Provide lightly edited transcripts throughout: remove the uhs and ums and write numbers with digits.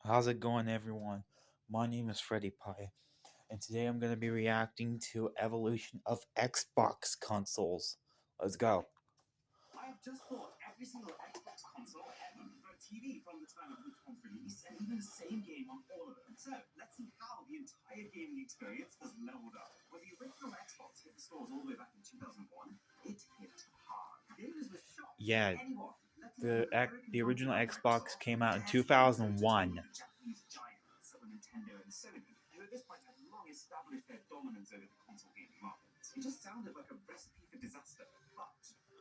How's it going, everyone? My name is Freddy Pie, and today I'm going to be reacting to evolution of Xbox consoles. Let's go. I have just bought every single Xbox console ever for a TV from the time of each one's release, and even the same game on all of them. So let's see how the entire gaming experience has leveled up. When the original Xbox hit the stores all the way back in 2001, it hit hard. Gamers were shocked. Yeah, the original Xbox came out in 2001. Japanese giants of Nintendo and Sony, who at this point had long established their dominance over the console gaming market. It just sounded like a recipe for disaster, but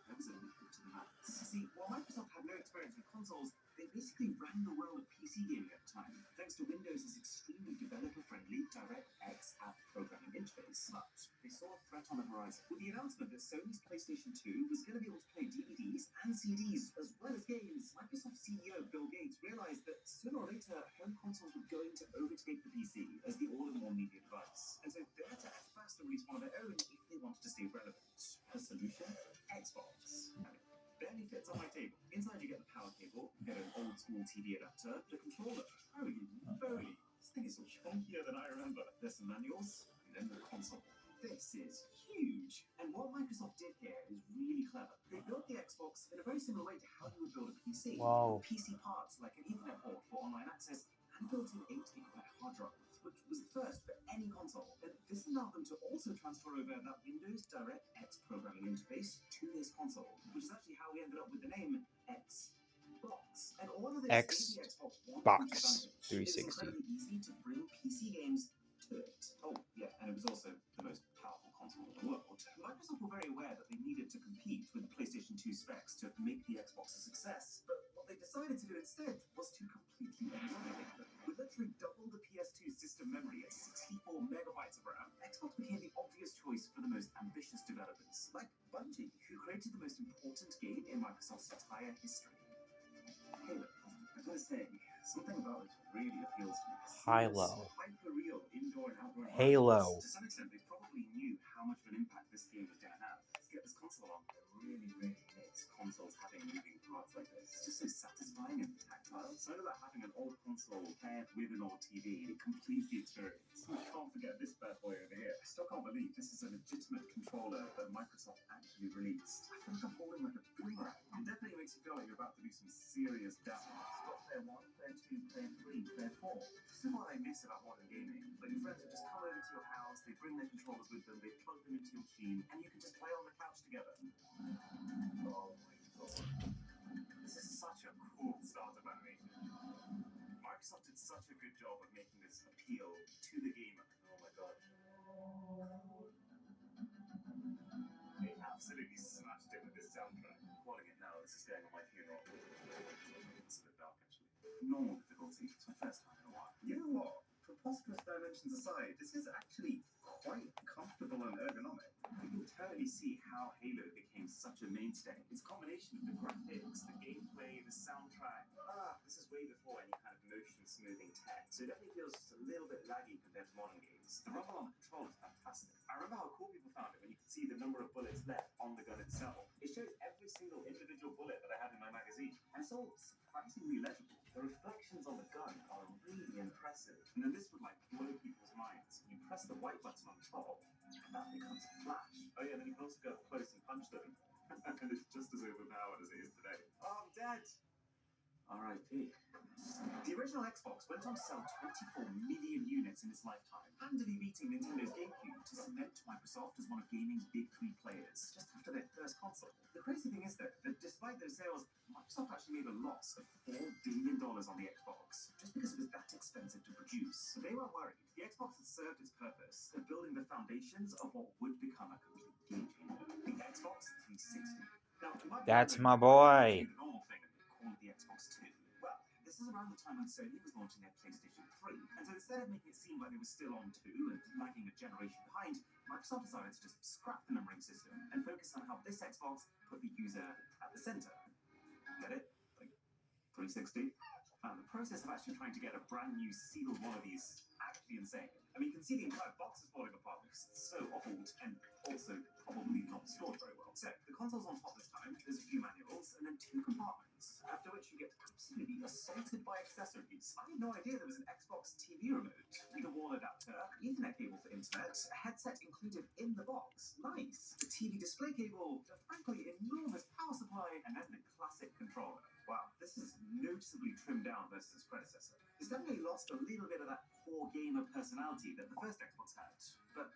there was a limit to the madness. See, while Microsoft had no experience with consoles, they basically ran the world of PC gaming at the time, thanks to Windows' extremely developer-friendly DirectX app programming interface. But they saw a threat on the horizon with the announcement that Sony's PlayStation 2 was going to be able to play DVDs and CDs as well as games. Microsoft CEO Bill Gates realized that sooner or later, home consoles were going to overtake the PC as the all-in-one media device, and so they had to act fast and release one of their own if they wanted to stay relevant. The solution? Xbox. Barely fits on my table. Inside you get the power cable, you get an old school TV adapter, the controller. Holy moly, this thing is chunkier than I remember. There's some manuals, and then the console. This is huge. And what Microsoft did here is really clever. They built the Xbox in a very similar way to how you would build a PC. Wow. PC parts like an Ethernet port for online access and built-in 8 GB hard drive, which was the first for any console. And this allowed them to also transfer over that Windows DirectX programming interface to this console, which is actually how we ended up with the name Xbox. And all of this Xbox 360. It's incredibly easy to bring PC games to it. Oh, yeah, and it was also the most powerful console in the world. Microsoft were very aware that they needed to compete with the PlayStation 2 specs to make the Xbox a success, but what they decided to do instead was to completely exonerate them. With literally double the PS2 system memory at 64 megabytes of RAM, Xbox became the obvious choice for the most ambitious developers, like Bungie, who created the most important game in Microsoft's entire history. Halo. I gotta say, something about it really appeals to me. Halo. Hyper-real indoor and outdoor Halo. To some extent, they probably knew how much of an impact this game was gonna have. Let's get this console on. I really miss consoles having moving parts like this. It's just so satisfying and tactile. Something about having an old console paired with an old TV. It completes the experience. I can't forget this bad boy over here. I still can't believe this is a legitimate controller that Microsoft actually released. I feel like I'm holding like a boomerang. It definitely makes you feel like you're about to do some serious damage. Got player 1, player 2, player 3, player 4. This is what I miss about modern gaming. Like your friends would just come over to your house, they bring their controllers with them, they plug them into your machine, and you can just play on the couch together. Oh my god. This is such a cool startup animation. Microsoft did such a good job of making this appeal to the gamer. Oh my god. They absolutely smashed it with this soundtrack. Quoting it now, this is going on my funeral. It's a bit dark, actually. Normal difficulty. It's my first time in a while. You know what? Preposterous dimensions aside, this is actually quite comfortable and ergonomic. You can totally see how Halo became such a mainstay. It's a combination of the graphics, the gameplay, the soundtrack. This is way before any kind of motion smoothing tech, so it definitely feels just a little bit laggy compared to modern games. The rumble on the control is fantastic. I remember how cool people found it when you could see the number of bullets left on the gun itself. It shows every single individual bullet that I had in my magazine, and it's all surprisingly legible. The reflections on the gun are really impressive, and then this would like blow people's minds. You press the white button on top, and that becomes a flash. Oh yeah, then you can also go up close and punch them. And it's just as overpowered as it is today. Oh, I'm dead! R.I.P. The original Xbox went on to sell 24 million units in its lifetime, handily beating Nintendo's GameCube to cement Microsoft as one of gaming's big three players, just after their first console. The crazy thing is, though, that despite those sales, Microsoft actually made a loss of $4 billion on the Xbox, just because it was that expensive to produce. They weren't worried. The Xbox had served its purpose of building the foundations of what would become a complete game changer, the Xbox 360. Now, that's my boy. The normal thing and call it the Xbox 2. Well, this is around the time when Sony was launching their PlayStation 3. And so instead of making it seem like they were still on 2 and lagging a generation behind, Microsoft decided to just scrap the numbering system and focus on how this Xbox put the user at the center. Get it? Like 360? The process of actually trying to get a brand new sealed one of these actually insane. I mean, you can see the entire box is falling apart because it's so old and also probably not stored very well. So, the console's on top this time, there's a few manuals, and then 2 compartments. buttons, after which you get absolutely assaulted by accessories. I had no idea there was an Xbox TV remote, and a wall adapter, Ethernet cable for internet, a headset included in the box. Nice. The TV display cable, a frankly enormous power supply, and then the classic controller. Wow, this is noticeably trimmed down versus its predecessor. It's definitely lost a little bit of that core gamer personality that the first Xbox had, but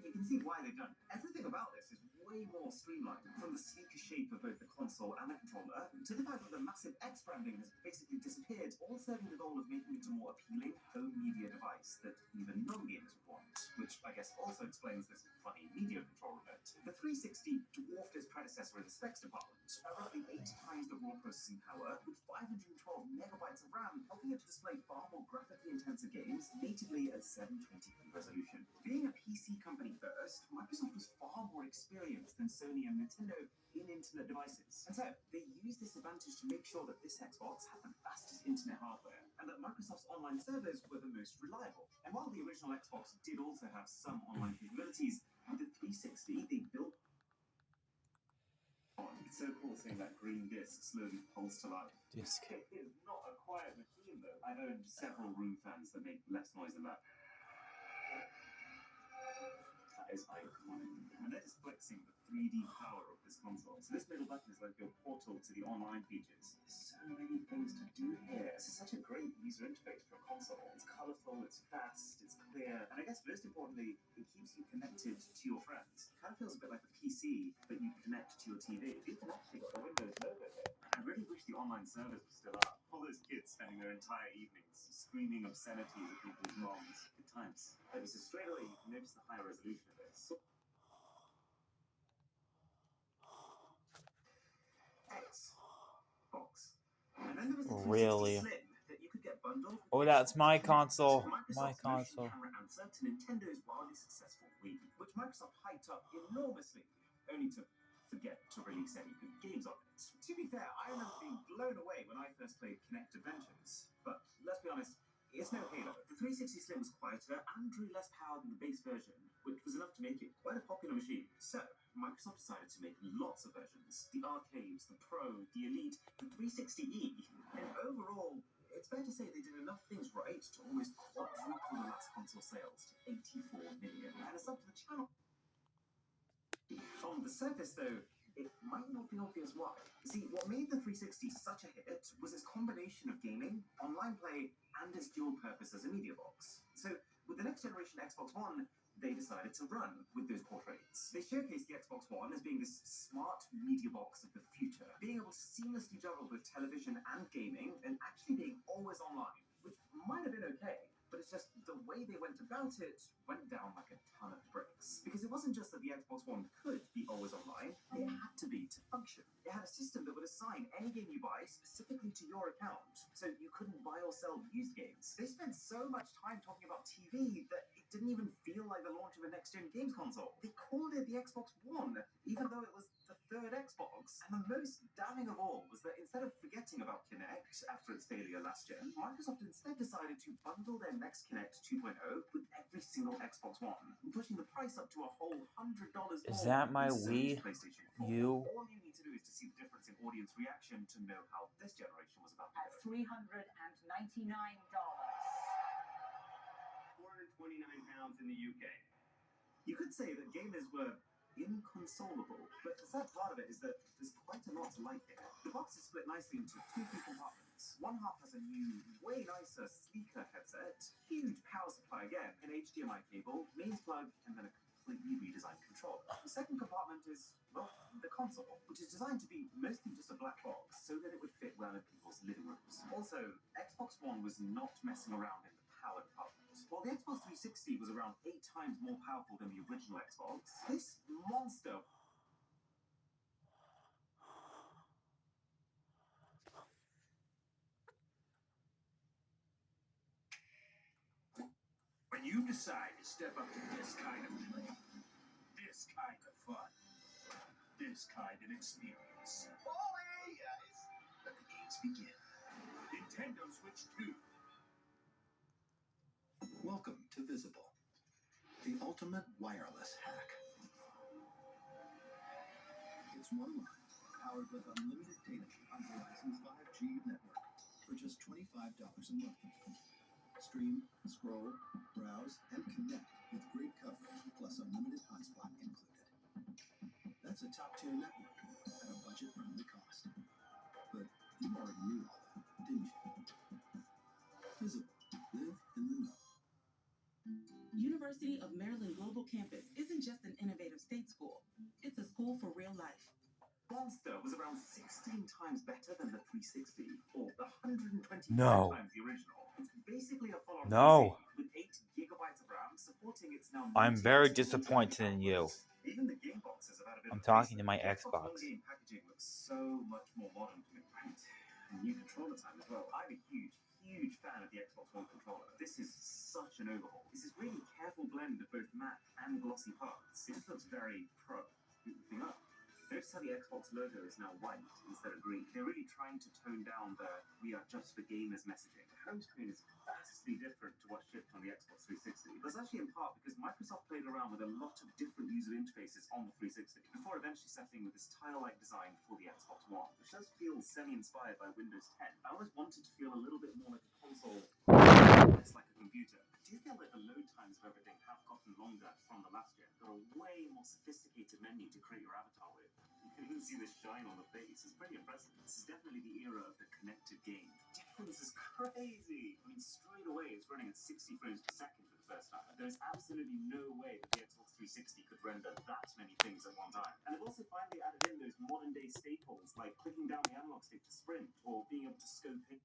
you can see why they've done it. Everything about this is way more streamlined, from the sleeker shape of both the console and the controller, to the fact that the massive X branding has basically disappeared, all serving the goal of making it a more appealing home media device that even non-gamers would want, which I guess also explains this funny media control remote. The 360 dwarfed its predecessor in the specs department, at roughly 8 times the raw processing power, with 512 megabytes of RAM, helping it to display far more graphically intensive games natively at 720p resolution. Being a PC company first, Microsoft was far more experienced than Sony and Nintendo in internet devices. And so they used this advantage to make sure that this Xbox had the fastest internet hardware, and that Microsoft's online servers were the most reliable. And while the original Xbox did also have some online capabilities, with the 360 they built on. It's so cool seeing that green disc slowly pulse to life. Disc. It is not a quiet machine though. I've owned several room fans that make less noise than that. That is iconic. And that is flexing the 3D power of this console. So this middle button is like your portal to the online features. There's so many things to do here. This is such a great user interface for a console. It's colorful, it's fast, it's clear, and I guess most importantly, it keeps you connected to your friends. It kind of feels a bit like a PC, but you connect to your TV. You've actually got the Windows logo here. I really wish the online servers were still up. All those kids spending their entire evenings screaming obscenities at people's moms. Good times. So straight away, you can notice the higher resolution of this. Xbox. And then there was the 360 Really? Slim that you could get bundled. Oh, that's my console. My Microsoft's motion console. camera answer to Nintendo's wildly successful Wii, which Microsoft hyped up enormously, only to forget to release any good games on it. To be fair, I remember being blown away when I first played Kinect Adventures, but let's be honest, it's no Halo. The 360 Slim was quieter and drew less power than the base version, which was enough to make it quite a popular machine. So, Microsoft decided to make lots of versions. The Arcades, the Pro, the Elite, the 360e, and overall, it's fair to say they did enough things right to almost quadruple the last console sales to 84 million. And it's up to the channel. On the surface, though, it might not be obvious why. See, what made the 360 such a hit was its combination of gaming, online play, and its dual purpose as a media box. So, with the next generation Xbox One, they decided to run with those core traits. They showcased the Xbox One as being this smart media box of the future, being able to seamlessly juggle with television and gaming, and actually being always online, which might have been okay, but it's just the way they went about it went down like a ton of bricks. Because it wasn't just that the Xbox One could be always online, it had to be to function. It had a system that would assign any game you buy specifically to your account, so you couldn't buy or sell used games. They spent so much time talking about TV that it didn't even feel like the launch of a next-gen games console. They called it the Xbox One, even though it was the third Xbox. And the most damning of all was that instead of forgetting about Kinect after its failure last gen, Microsoft instead decided to bundle their next Kinect 2.0 with every single Xbox One, pushing the price up to a whole $100 more. Is that my than Sony's Wii PlayStation 4. U? All you need to do is to see the difference in audience reaction to know how this generation was about to At go. $399. 429 pounds in the UK. You could say that gamers were inconsolable, but the sad part of it is that there's quite a lot to like here. The box is split nicely into two key compartments. One half has a new, way nicer, sleeker headset, huge power supply again, an HDMI cable, mains plug, and then a completely redesigned controller. The second compartment is, well, the console, which is designed to be mostly just a black box so that it would fit well in people's living rooms. Also, Xbox One was not messing around in the power department. While the Xbox 360 was around 8 times more powerful than the original Xbox, this monster when you decide to step up to this kind of play, this kind of fun, this kind of experience. Hey guys, let the games begin. Nintendo Switch 2. Welcome to Visible, the ultimate wireless hack. It's one line, powered with unlimited data on Verizon's 5G network for just $25 a month. Stream, scroll, browse, and connect with great coverage, plus unlimited hotspot included. That's a top-tier network at a budget-friendly cost. But you already knew all that, didn't you? Visible. Live in the know. University of Maryland Global Campus isn't just an innovative state school. It's a school for real life. Monster was around 16 times better than the 360, or 125 No. times the original. It's basically a full-on No. PC with 8 gigabytes of RAM, supporting its now. I'm very disappointed in you. Even the game boxes have had a bit I'm of a talking to facelift. my The Xbox. One game packaging looks so much more modern to me. Right. And new controller time as well. I'm a huge fan of the Xbox One controller. This is such an overhaul. This is really careful blend of both matte and glossy parts. This looks very pro. Notice how the Xbox logo is now white instead of green. They're really trying to tone down the "we are just for gamers" messaging. The home screen is vastly different to what shipped on the Xbox 360. That's actually in part because Microsoft played around with a lot of different user interfaces on the 360 before eventually settling with this tile-like design for the Xbox One, which does feel semi-inspired by Windows 10. I always wanted to feel a little bit more like a console, less like a computer. Do you feel like the load times of everything have gotten longer from the last gen? Got a way more sophisticated menu to create your avatar with. You can even see the shine on the face. It's pretty impressive. This is definitely the era of the connected game. The difference is crazy. I mean, straight away it's running at 60 frames per second for the first time. There's absolutely no way that the Xbox 360 could render that many things at one time. And they've also finally added in those modern day staples like clicking down the analog stick to sprint or being able to scope in.